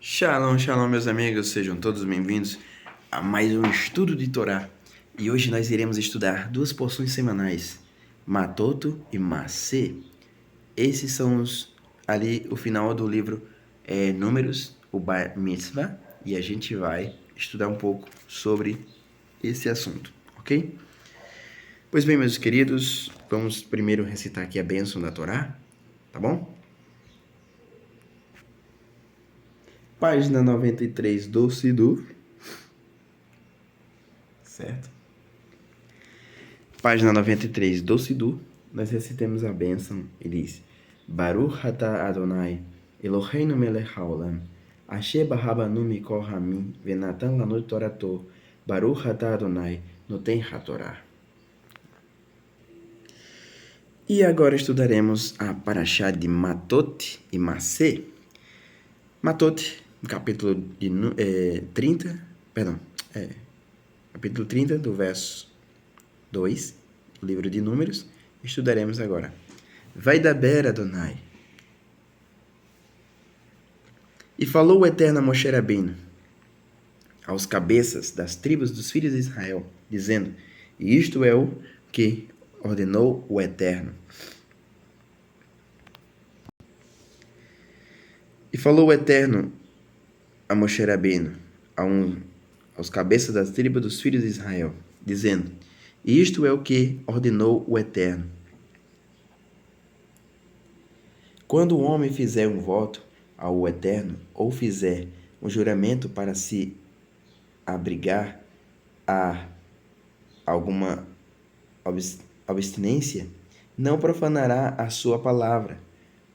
Shalom, shalom, meus amigos, sejam todos bem-vindos a mais um estudo de Torá. E hoje nós iremos estudar duas porções semanais, Matoto e Macê. Esses são ali o final do livro Números, o Bar Mitzvah, e a gente vai estudar um pouco sobre esse assunto, ok? Pois bem, meus queridos, vamos primeiro recitar aqui a bênção da Torá, tá bom? Página 93 do Sidur, certo? Página 93 do Sidur, nós recitamos a bênção e diz: Baruch atah Adonai, Eloheinu melech haolam, asher barabanu mikol hamim, venatan lanu torato, Baruch atah Adonai, noten hatorá. E agora estudaremos a Parashá de Matot e Macê. Matot, capítulo 30, capítulo 30, do verso 2, do livro de Números, estudaremos agora. Vaidaber Adonai. E falou o Eterno a Moshe Rabbeinu, aos cabeças das tribos dos filhos de Israel, dizendo: E isto é o que ordenou o Eterno. E falou o Eterno a Moshe Rabbeinu, aos cabeças das tribos dos filhos de Israel, dizendo: E isto é o que ordenou o Eterno. Quando o homem fizer um voto ao Eterno, ou fizer um juramento para se abrigar a alguma abstinência, não profanará a sua palavra,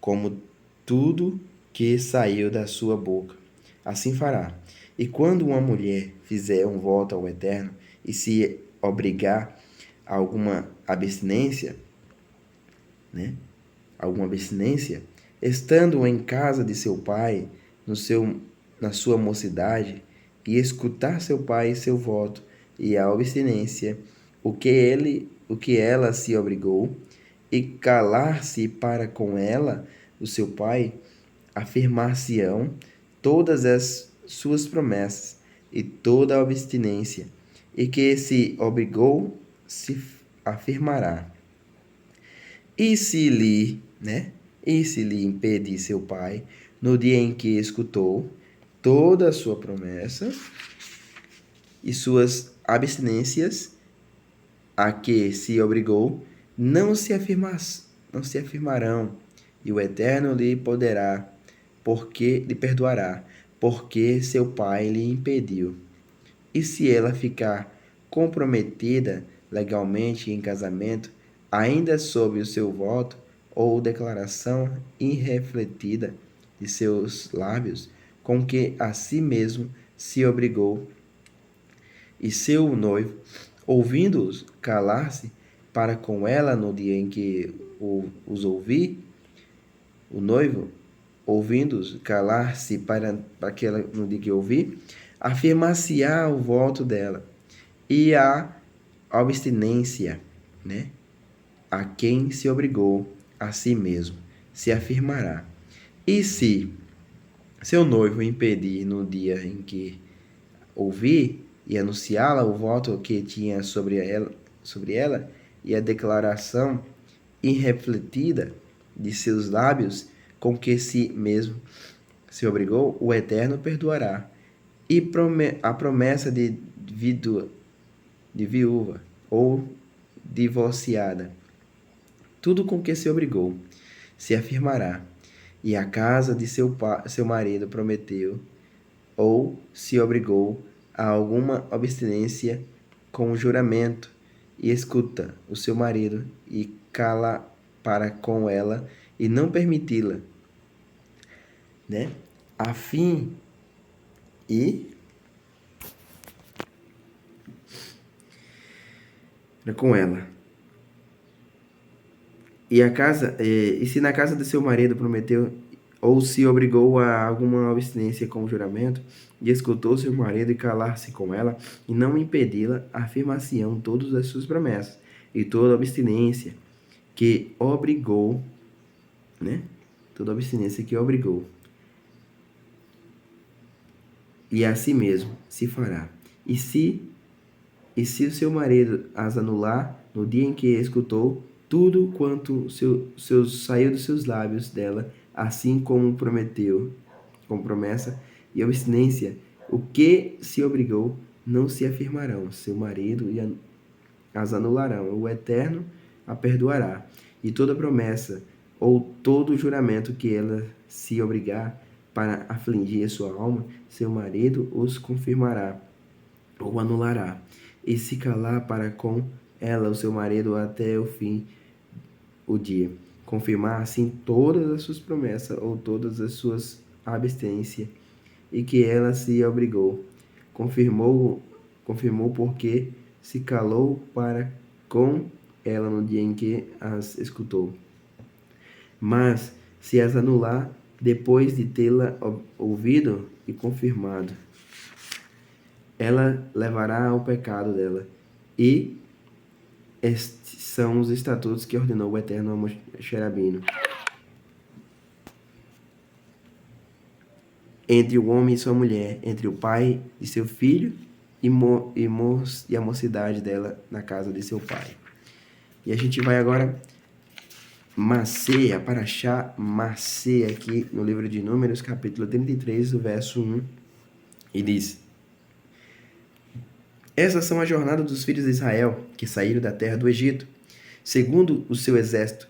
como tudo que saiu da sua boca. Assim fará. E quando uma mulher fizer um voto ao Eterno e se obrigar a alguma abstinência, estando em casa de seu pai, na sua mocidade, e escutar seu pai e seu voto, e a abstinência, o que ela se obrigou, e calar-se para com ela, o seu pai, afirmar-se-ão todas as suas promessas, e toda a abstinência, e que se obrigou, se afirmará. E se lhe impedir seu pai, no dia em que escutou toda a sua promessa e suas abstinências a que se obrigou, não se afirmarão, e o Eterno lhe perdoará, porque seu pai lhe impediu. E se ela ficar comprometida legalmente em casamento, ainda sob o seu voto ou declaração irrefletida de seus lábios, com que a si mesmo se obrigou, e seu noivo, ouvindo-os calar-se para com ela no dia em que os ouvir, o noivo, ouvindo-os calar-se para aquela no dia que ouvir, afirmar-se-á o voto dela, e a abstinência, a quem se obrigou a si mesmo, se afirmará. E se seu noivo impedir no dia em que ouvir e anunciá-la o voto que tinha sobre ela e a declaração irrefletida de seus lábios com que si mesmo se obrigou, o Eterno perdoará. E a promessa de viúva ou divorciada, tudo com que se obrigou, se afirmará. E a casa de seu marido prometeu ou se obrigou a alguma abstinência com juramento, e escuta o seu marido e cala para com ela e não permiti-la, a fim e com ela. E se na casa de seu marido prometeu ou se obrigou a alguma abstinência com juramento, e escutou seu marido e calar-se com ela, e não impedi-la, afirmação todas as suas promessas, e toda abstinência que obrigou, toda abstinência que obrigou. e assim mesmo se fará. E se o seu marido as anular, no dia em que escutou, tudo quanto saiu dos seus lábios dela, assim como prometeu, com promessa e abstinência, o que se obrigou, não se afirmarão. Seu marido as anularão. O Eterno a perdoará. E toda promessa ou todo juramento que ela se obrigar para afligir sua alma, seu marido os confirmará ou anulará. E se calar para com ela, o seu marido, até o fim, o dia. Confirmar, assim, todas as suas promessas ou todas as suas abstinências e que ela se obrigou. Confirmou porque se calou para com ela no dia em que as escutou. Mas se as anular depois de tê-la ouvido e confirmado, ela levará ao pecado dela. E estes são os estatutos que ordenou o Eterno a Moshe Rabbeinu. Entre o homem e sua mulher, entre o pai e seu filho e a mocidade dela na casa de seu pai. E a gente vai agora Paraxá Macê, aqui no livro de Números, capítulo 33, do verso 1, e diz: Essas são as jornadas dos filhos de Israel, que saíram da terra do Egito, segundo o seu exército,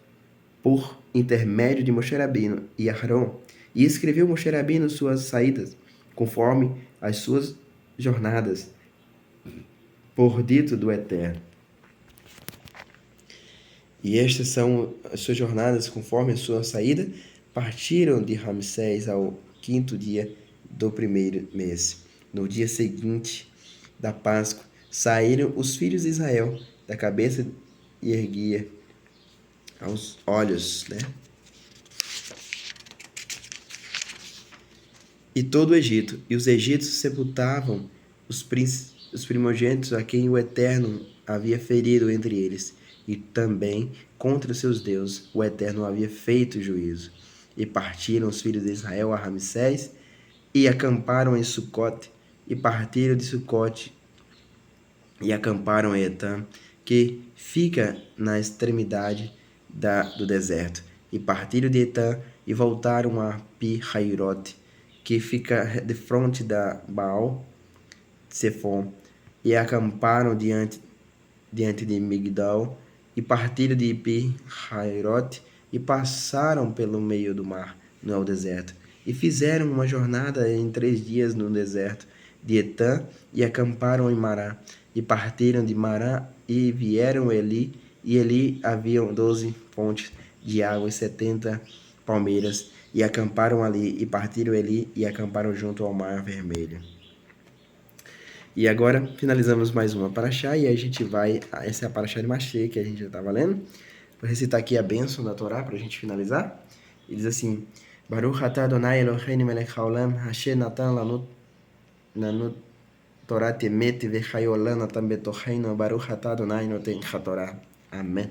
por intermédio de Moshe Rabbeinu e Aarão, e escreveu Moshe Rabbeinu suas saídas, conforme as suas jornadas, por dito do Eterno. E estas são as suas jornadas, conforme a sua saída, partiram de Ramsés ao 5º dia do 1º mês. No dia seguinte da Páscoa, saíram os filhos de Israel da cabeça e erguia aos olhos, E todo o Egito, e os egípcios sepultavam os primogênitos a quem o Eterno havia ferido entre eles, e também contra seus deuses o Eterno havia feito juízo. E partiram os filhos de Israel a Ramsés, e acamparam em Sucote, e partiram de Sucote, e acamparam em Etã, que fica na extremidade do deserto. E partiram de Etã, e voltaram a Pi-Hairote, que fica de frente da Baal Zephon, e acamparam diante de Migdal, e partiram de Pi-Hairote, e passaram pelo meio do mar, no deserto, e fizeram uma jornada em 3 dias no deserto de Etã, e acamparam em Mará, e partiram de Mará, e vieram Eli, e Eli haviam 12 fontes de água e 70 palmeiras, e acamparam ali, e partiram Eli, e acamparam junto ao mar vermelho. E agora finalizamos mais uma paraxá, e aí a gente vai, essa é a paraxá de Machê, que a gente já estava lendo. Vou recitar aqui a bênção da Torá para a gente finalizar. E diz assim: Baruch atah Adonai Eloheinu melech haolam, asher natan lanu Torá temet vechai olam natan betocheinu, Baruch atah Adonai noten hatorá. Amém.